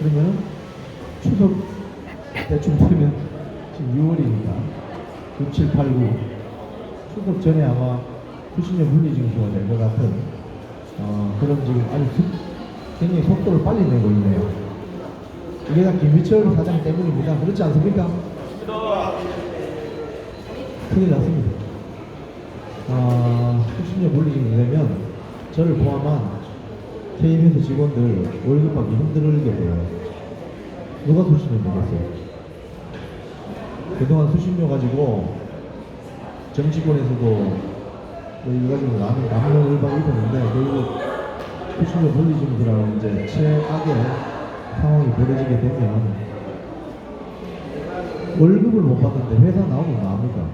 그러면 추석 대충 풀면 지금 6월이니까 6, 7, 8, 9 추석 전에 아마 수신료 분리징수가 될 것 같은 그런 지금 아주 굉장히 속도를 빨리 내고 있네요. 이게 다 김희철 사장 때문입니다. 그렇지 않습니까? 큰일 났습니다. 수신료 분리징수 되면 저를 포함한 KBS 직원들 월급 받기 힘들게 돼요. 누가 수신료 내겠어요? 그동안 수신료 가지고 정치권에서도 이거 가지고 남용을박 입었는데 결국 수신료 분리징수라는 이제 최악의 상황이 벌어지게 되면 월급을 못 받는데 회사 나오면 나옵니까?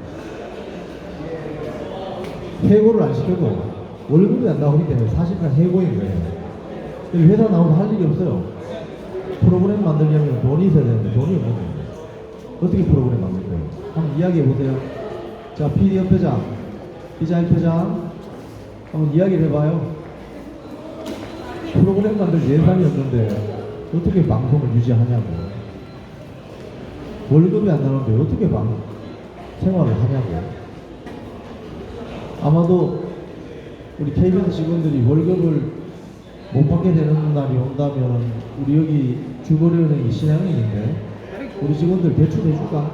해고를 안 시켜도 월급이 안 나오기 때문에 사실상 해고인 거예요. 회사 나오면 할 일이 없어요. 프로그램 만들려면 돈이 있어야 되는데 돈이 없는 거예요. 어떻게 프로그램 만들 거예요? 한번 이야기해 보세요. 자, PD협회장, 기자협회장 한번 이야기를 해봐요. 프로그램 만들 예산이 없는데 어떻게 방송을 유지하냐고. 월급이 안 나오는데 어떻게 생활을 하냐고. 아마도 우리 KBS 직원들이 월급을 못 받게 되는 날이 온다면 우리 여기 주거래은행이 신한은행인데 우리 직원들 대출 해줄까?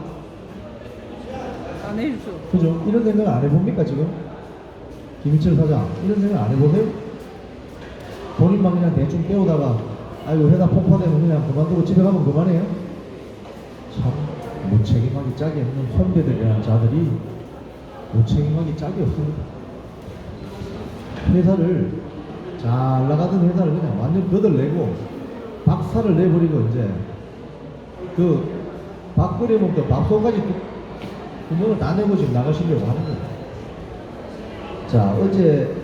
안 해주죠. 그죠? 이런 생각 안 해봅니까 지금? 김희철 사장 이런 생각 안 해보세요? 본인만 그냥 대충 깨우다가 아이고 회사 폭파되면 그냥 그만두고 집에 가면 그만해요? 참 무책임하기 짝이 없는 선배들이라는 자들이 무책임하기 짝이 없습니다. 회사를 잘 나가던 회사를 그냥 완전 거들내고 박살을 내버리고 이제 그 밥 끓여 먹던 밥솥까지 구멍을 다 내고 지금 나가시려고 하는 거예요. 자, 어제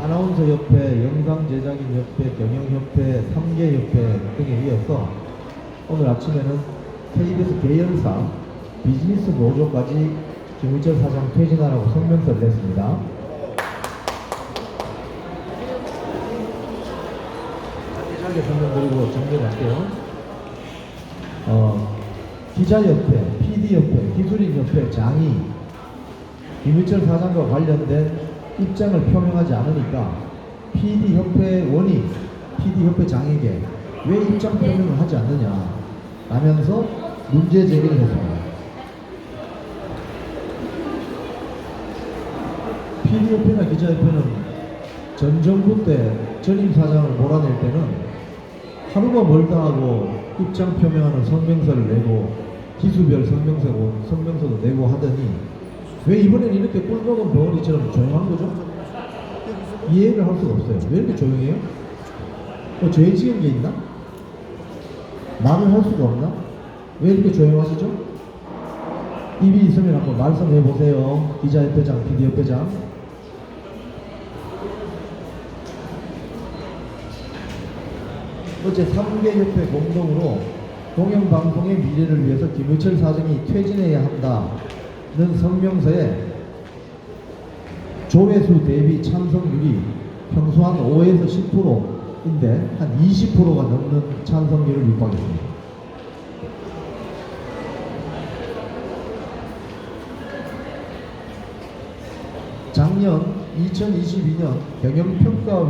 아나운서협회, 영상제작인협회, 경영협회, 3개협회 등에 이어서 오늘 아침에는 KBS 계열사 비즈니스 노조까지 김희철 사장 퇴진하라고 성명서를 냈습니다. 짧게 설명드리고 정리할게요. 기자협회, PD협회, 기술인협회, 장이 김희철 사장과 관련된 입장을 표명하지 않으니까 PD협회 원익, PD협회 장에게 왜 입장 표명을 하지 않느냐 라면서 문제 제기를 했습니다. PD협회나 기자협회는 전 정부 때 전임 사장을 몰아낼 때는 하루가 멀다 하고 입장 표명하는 성명서를 내고 기수별 성명서도 내고 하더니 왜 이번엔 이렇게 꿀먹은 덩어리처럼 조용한 거죠? 이해를 할 수가 없어요. 왜 이렇게 조용해요? 죄 지은 게 있나? 말을 할 수가 없나? 왜 이렇게 조용하시죠? 입이 있으면 한번 말씀해 보세요. 기자협회장, PD협회장. 어제 3개협회 공동으로 공영방송의 미래를 위해서 김희철 사장이 퇴진해야 한다는 성명서에 조회수 대비 찬성률이 평소 한 5에서 10%인데 한 20%가 넘는 찬성률을 입박했습니다. 작년 2022년 경영평가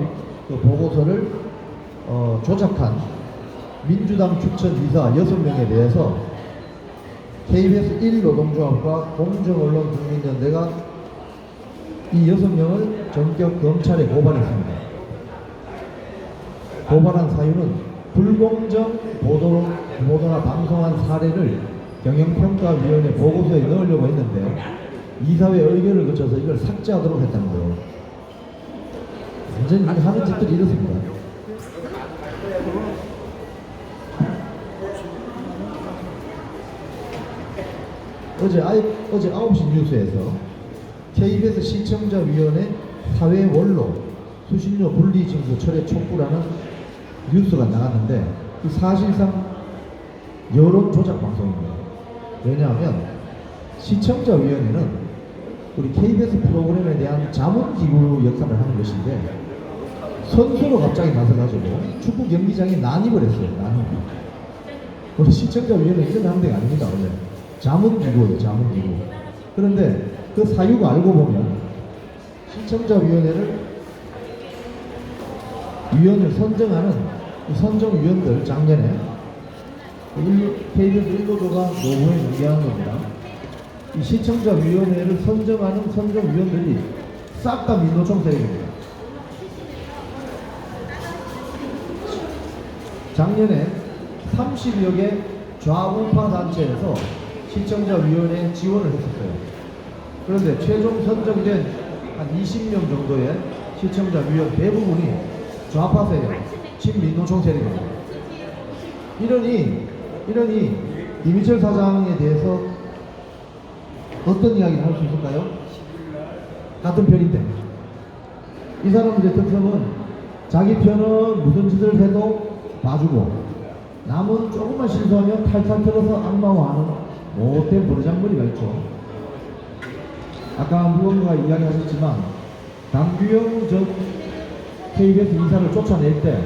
보고서를 조작한 민주당 추천 이사 6명에 대해서 KBS 1노동조합과 공정언론국민연대가 이 6명을 전격 검찰에 고발했습니다. 고발한 사유는 불공정 보도나 방송한 사례를 경영평가위원회 보고서에 넣으려고 했는데 이사회 의결을 거쳐서 이걸 삭제하도록 했다는 거예요. 완전히 하는 짓들이 이렇습니다. 어제 9시 뉴스에서 KBS 시청자위원회 사회 원로 수신료 분리징수 철회 촉구라는 뉴스가 나갔는데 사실상 여론 조작 방송입니다. 왜냐하면 시청자위원회는 우리 KBS 프로그램에 대한 자문기구 역할을 하는 것인데 선수로 갑자기 나서가지고 축구 경기장에 난입을 했어요. 난입. 우리 시청자위원회 이런 하는 데가 아닙니다. 원래 자문기구예요. 자문기구. 그런데 그 사유가 알고 보면 시청자위원회를 위원을 선정하는 이 선정위원들 작년에 KBS 일도조가 노무에 공개한 겁니다. 이 시청자위원회를 선정하는 선정위원들이 싹 다 민노총 세력입니다. 작년에 30여 개 좌우파 단체에서 시청자위원회에 지원을 했었어요. 그런데 최종 선정된 한 20명 정도의 시청자위원 대부분이 좌파 세력, 친민노총 세력입니다. 이러니 김희철 사장에 대해서 어떤 이야기를 할 수 있을까요? 같은 편인데 이 사람들의 특성은 자기 편은 무슨 짓을 해도 봐주고 남은 조금만 실수하면 탈탈 털어서 악마화하는 못된 버르장머리가 있죠. 아까 무언가 이야기하셨지만 강규영 전 KBS 이사를 쫓아낼 때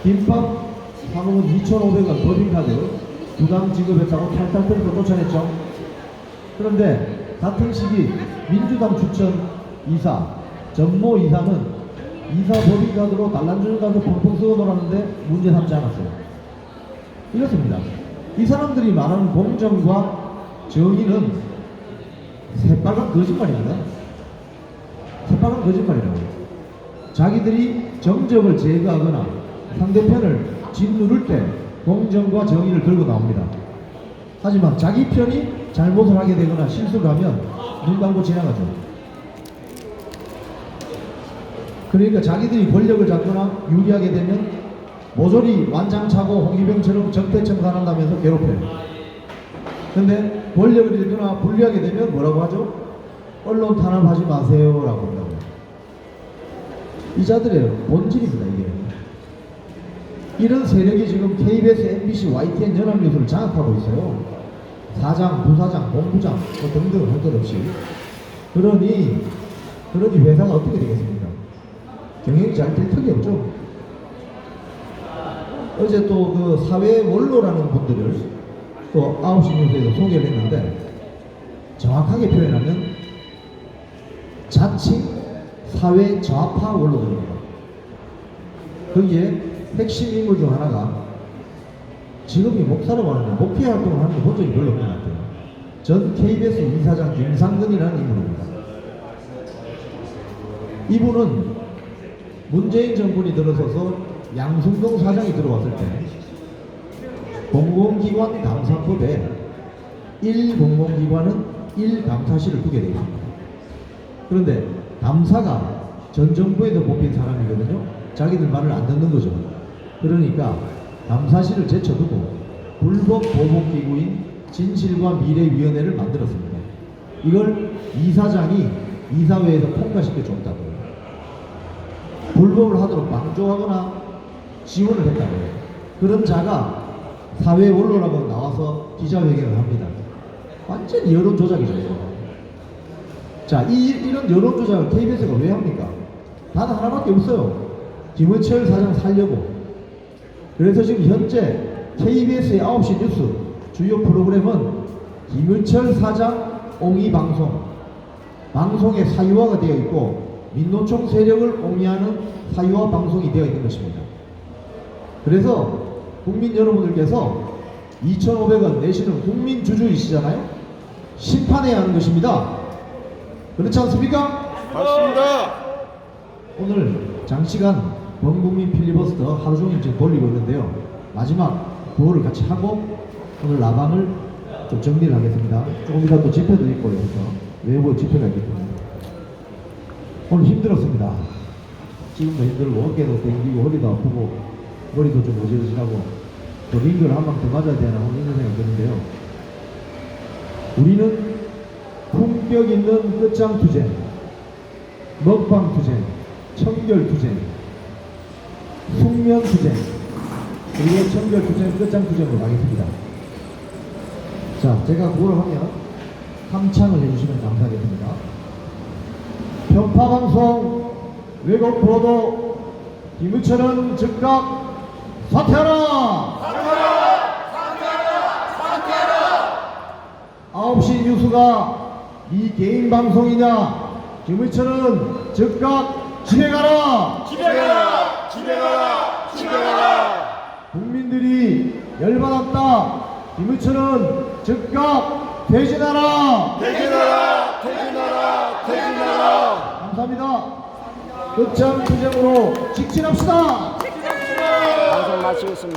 김밥 사먹은 2,500원 법인카드 부당 지급했다고 탈탈 털어서 쫓아냈죠. 그런데 같은 시기 민주당 추천 이사 전모 이사는 이사 법인카드로 단란주를 가서 펑펑 쓰고 놀았는데 문제 삼지 않았어요. 이렇습니다. 이 사람들이 말하는 공정과 정의는 새빨간 거짓말입니다. 새빨간 거짓말이라고요. 자기들이 정적을 제거하거나 상대편을 짓누를 때 공정과 정의를 들고 나옵니다. 하지만 자기 편이 잘못을 하게 되거나 실수를 하면 눈 감고 지나가죠. 그러니까 자기들이 권력을 잡거나 유리하게 되면 모조리 완장차고 홍위병처럼 적대청산한다면서 괴롭혀요. 근데 권력을 잃거나 불리하게 되면 뭐라고 하죠? 언론 탄압하지 마세요 라고 한다고. 이 자들의 본질입니다. 이게 이런 세력이 지금 KBS, MBC, YTN 연합뉴스를 장악하고 있어요. 사장, 부사장, 본부장 뭐 등등 할 것 없이. 그러니 회사가 어떻게 되겠습니까? 경영이 잘 될 턱이 없죠. 어제 또 그 사회 원로라는 분들을 또 9시 뉴스에서 소개를 했는데 정확하게 표현하면 자칭 사회 좌파 원로들입니다. 거기에 핵심 인물 중 하나가 지금이 목사라고 하는데 목회 활동을 하는 거 본 적이 별로 없는 것 같아요. 전 KBS 이사장 김상근이라는 인물입니다. 이분은 문재인 정권이 들어서서 양승동 사장이 들어왔을 때 공공기관 감사법에 1공공기관은 1감사실을 두게 되어 있습니다. 그런데 감사가 전 정부에도 뽑힌 사람이거든요. 자기들 말을 안 듣는 거죠. 그러니까 감사실을 제쳐두고 불법 보복기구인 진실과 미래위원회를 만들었습니다. 이걸 이사장이 이사회에서 통과시켜 줬다고요. 불법을 하도록 방조하거나 지원을 했다고요. 그런 자가 사회 원로라고 나와서 기자회견을 합니다. 완전히 여론 조작이죠. 자, 이런 여론 조작을 KBS가 왜 합니까? 단 하나밖에 없어요. 김은철 사장 살려고. 그래서 지금 현재 KBS의 9시 뉴스 주요 프로그램은 김은철 사장 옹이 방송의 사유화가 되어 있고 민노총 세력을 옹이하는 사유화 방송이 되어 있는 것입니다. 그래서 국민 여러분들께서 2,500원 내시는 국민 주주이시잖아요. 심판해야 하는 것입니다. 그렇지 않습니까? 맞습니다. 오늘 장시간 범국민 필리버스터 하루 종일 지금 돌리고 있는데요. 마지막 구호를 같이 하고 오늘 라방을 좀 정리를 하겠습니다. 조금 이따 또 집회도 있고 여기서 외부 집회가 있기 때문에 오늘 힘들었습니다. 지금도 힘들고 어깨도 땡기고 허리도 아프고 머리도 좀 어지러지하고 또 링크를 한 방 더 맞아야 되나 이런 생각이 드는데요. 우리는 품격 있는 끝장 투쟁, 먹방 투쟁, 청결 투쟁, 숙면 투쟁, 그리고 청결 투쟁, 끝장 투쟁으로 가겠습니다. 자, 제가 그걸 하면 함창을 해주시면 감사하겠습니다. 편파방송 왜곡 보도 김우철은 즉각 사퇴하라. 9시 뉴스가 이 개인 방송이냐? 김우철은 즉각 집에 가라. 국민들이 열받았다. 김우철은 즉각 퇴진하라. 감사합니다. 끝장 투쟁으로 직진합시다. 방송 마치겠습니다.